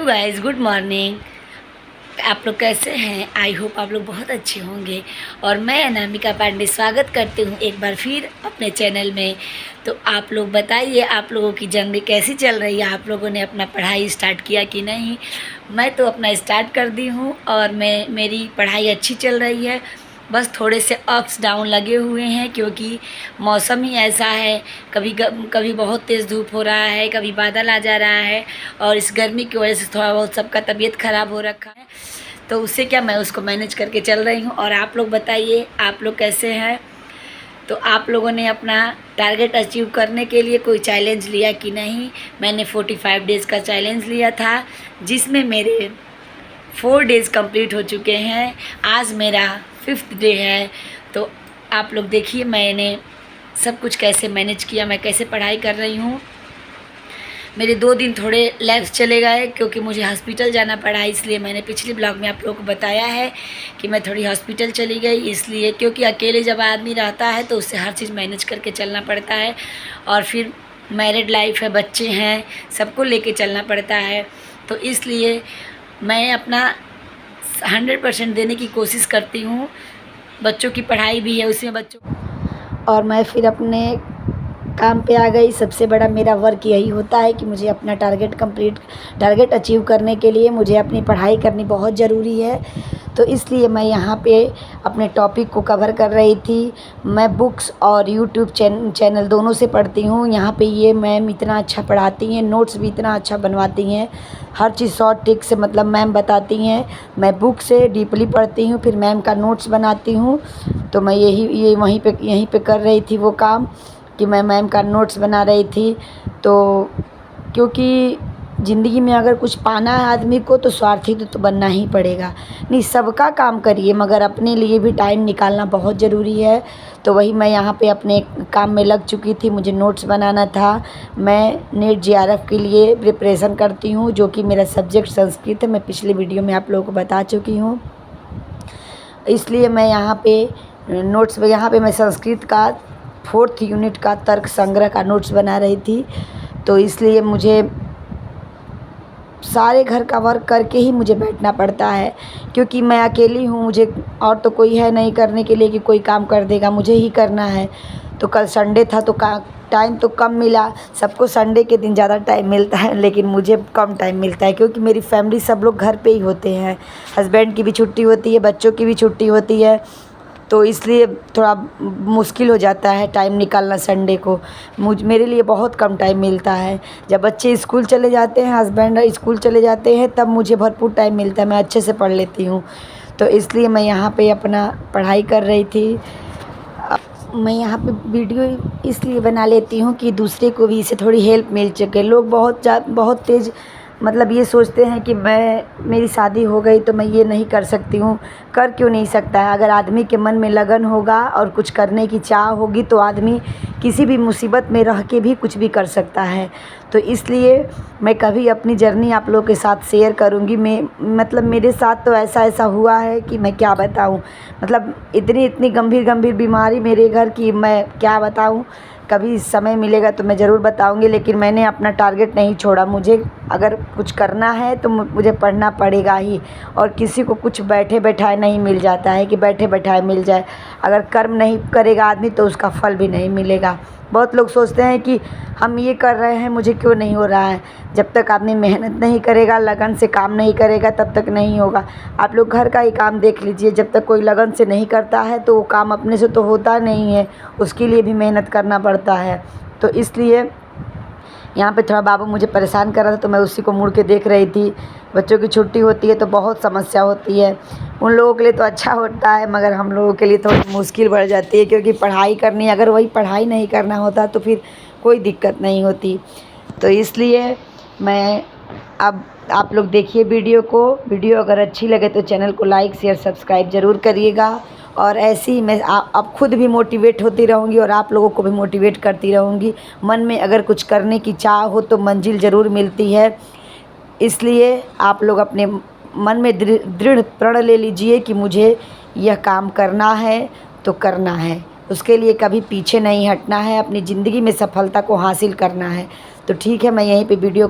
Guys, good morning. आप लोग कैसे हैं? आई होप आप लोग बहुत अच्छे होंगे। और मैं अनामिका पांडे स्वागत करती हूँ एक बार फिर अपने चैनल में। तो आप लोग बताइए, आप लोगों की जर्नी कैसी चल रही है? आप लोगों ने अपना पढ़ाई स्टार्ट किया कि नहीं? मैं तो अपना स्टार्ट कर दी हूँ और मेरी पढ़ाई अच्छी चल रही है। बस थोड़े से अप्स डाउन लगे हुए हैं क्योंकि मौसम ही ऐसा है। कभी बहुत तेज़ धूप हो रहा है, कभी बादल आ जा रहा है और इस गर्मी की वजह से थोड़ा बहुत सबका तबीयत ख़राब हो रखा है। तो उससे क्या, मैं उसको मैनेज करके चल रही हूँ। और आप लोग बताइए, आप लोग कैसे हैं? तो आप लोगों ने अपना टारगेट अचीव करने के लिए कोई चैलेंज लिया कि नहीं? मैंने 45 डेज़ का चैलेंज लिया था, जिसमें मेरे 4 डेज़ कंप्लीट हो चुके हैं। आज मेरा 5th डे है। तो आप लोग देखिए मैंने सब कुछ कैसे मैनेज किया, मैं कैसे पढ़ाई कर रही हूँ। मेरे 2 दिन थोड़े लैप्स चले गए क्योंकि मुझे हॉस्पिटल जाना पड़ा, इसलिए मैंने पिछले ब्लॉग में आप लोगों को बताया है कि मैं थोड़ी हॉस्पिटल चली गई। इसलिए क्योंकि अकेले जब आदमी रहता है तो उससे हर चीज़ मैनेज करके चलना पड़ता है। और फिर मैरिड लाइफ है, बच्चे हैं, सबको लेके चलना पड़ता है। तो इसलिए मैं अपना 100% देने की कोशिश करती हूँ। बच्चों की पढ़ाई भी है उसमें, बच्चों और मैं फिर अपने काम पे आ गई। सबसे बड़ा मेरा वर्क यही होता है कि मुझे अपना टारगेट अचीव करने के लिए मुझे अपनी पढ़ाई करनी बहुत ज़रूरी है। तो इसलिए मैं यहाँ पे अपने टॉपिक को कवर कर रही थी। मैं बुक्स और यूट्यूब चैनल दोनों से पढ़ती हूँ। यहाँ पे ये मैम इतना अच्छा पढ़ाती हैं, नोट्स भी इतना अच्छा बनवाती हैं, हर चीज़ शॉर्ट ट्रिक से मतलब मैम बताती हैं। मैं बुक से डीपली पढ़ती हूँ, फिर मैम का नोट्स बनाती हूँ। तो मैं यहीं पे कर रही थी वो काम कि मैं मैम का नोट्स बना रही थी। तो क्योंकि ज़िंदगी में अगर कुछ पाना है आदमी को तो स्वार्थी तो बनना ही पड़ेगा। नहीं, सबका काम करिए मगर अपने लिए भी टाइम निकालना बहुत ज़रूरी है। तो वही मैं यहाँ पे अपने काम में लग चुकी थी। मुझे नोट्स बनाना था। मैं नेट जेआरएफ के लिए प्रिपरेशन करती हूँ, जो कि मेरा सब्जेक्ट संस्कृत है। मैं पिछले वीडियो में आप लोगों को बता चुकी हूँ। इसलिए मैं यहाँ पे मैं संस्कृत का 4th यूनिट का तर्क संग्रह का नोट्स बना रही थी। तो इसलिए मुझे सारे घर का वर्क करके ही मुझे बैठना पड़ता है, क्योंकि मैं अकेली हूँ। मुझे और तो कोई है नहीं करने के लिए कि कोई काम कर देगा, मुझे ही करना है। तो कल संडे था तो टाइम तो कम मिला। सबको संडे के दिन ज़्यादा टाइम मिलता है, लेकिन मुझे कम टाइम मिलता है क्योंकि मेरी फैमिली सब लोग घर पे ही होते हैं। हस्बैंड की भी छुट्टी होती है, बच्चों की भी छुट्टी होती है। तो इसलिए थोड़ा मुश्किल हो जाता है टाइम निकालना संडे को। मेरे लिए बहुत कम टाइम मिलता है। जब बच्चे स्कूल चले जाते हैं, हस्बैंड स्कूल चले जाते हैं, तब मुझे भरपूर टाइम मिलता है, मैं अच्छे से पढ़ लेती हूँ। तो इसलिए मैं यहाँ पे अपना पढ़ाई कर रही थी। मैं यहाँ पे वीडियो इसलिए बना लेती हूँ कि दूसरे को भी इससे थोड़ी हेल्प मिल सके। लोग बहुत तेज़ मतलब ये सोचते हैं कि मेरी शादी हो गई तो मैं ये नहीं कर सकती हूँ। कर क्यों नहीं सकता है? अगर आदमी के मन में लगन होगा और कुछ करने की चाह होगी तो आदमी किसी भी मुसीबत में रह के भी कुछ भी कर सकता है। तो इसलिए मैं कभी अपनी जर्नी आप लोगों के साथ शेयर करूँगी। मतलब मेरे साथ तो ऐसा हुआ है कि मैं क्या बताऊँ। मतलब इतनी गंभीर बीमारी मेरे घर की, मैं क्या बताऊँ। कभी समय मिलेगा तो मैं ज़रूर बताऊंगी, लेकिन मैंने अपना टारगेट नहीं छोड़ा। मुझे अगर कुछ करना है तो मुझे पढ़ना पड़ेगा ही। और किसी को कुछ बैठे बैठाए नहीं मिल जाता है कि बैठे बैठाए मिल जाए। अगर कर्म नहीं करेगा आदमी तो उसका फल भी नहीं मिलेगा। बहुत लोग सोचते हैं कि हम ये कर रहे हैं, मुझे क्यों नहीं हो रहा है। जब तक आदमी मेहनत नहीं करेगा, लगन से काम नहीं करेगा, तब तक नहीं होगा। आप लोग घर का ही काम देख लीजिए, जब तक कोई लगन से नहीं करता है तो वो काम अपने से तो होता नहीं है, उसके लिए भी मेहनत करना पड़ता है। तो इसलिए यहाँ पे थोड़ा बाबू मुझे परेशान कर रहा था तो मैं उसी को मुड़ के देख रही थी। बच्चों की छुट्टी होती है तो बहुत समस्या होती है। उन लोगों के लिए तो अच्छा होता है मगर हम लोगों के लिए थोड़ी मुश्किल बढ़ जाती है, क्योंकि पढ़ाई करनी, अगर वही पढ़ाई नहीं करना होता तो फिर कोई दिक्कत नहीं होती। तो इसलिए मैं अब आप लोग देखिए वीडियो अगर अच्छी लगे तो चैनल को लाइक शेयर सब्सक्राइब ज़रूर करिएगा। और ऐसे ही मैं अब खुद भी मोटिवेट होती रहूँगी और आप लोगों को भी मोटिवेट करती रहूँगी। मन में अगर कुछ करने की चाह हो तो मंजिल ज़रूर मिलती है। इसलिए आप लोग अपने मन में दृढ़ प्रण ले लीजिए कि मुझे यह काम करना है तो करना है, उसके लिए कभी पीछे नहीं हटना है, अपनी ज़िंदगी में सफलता को हासिल करना है। तो ठीक है, मैं यहीं पे वीडियो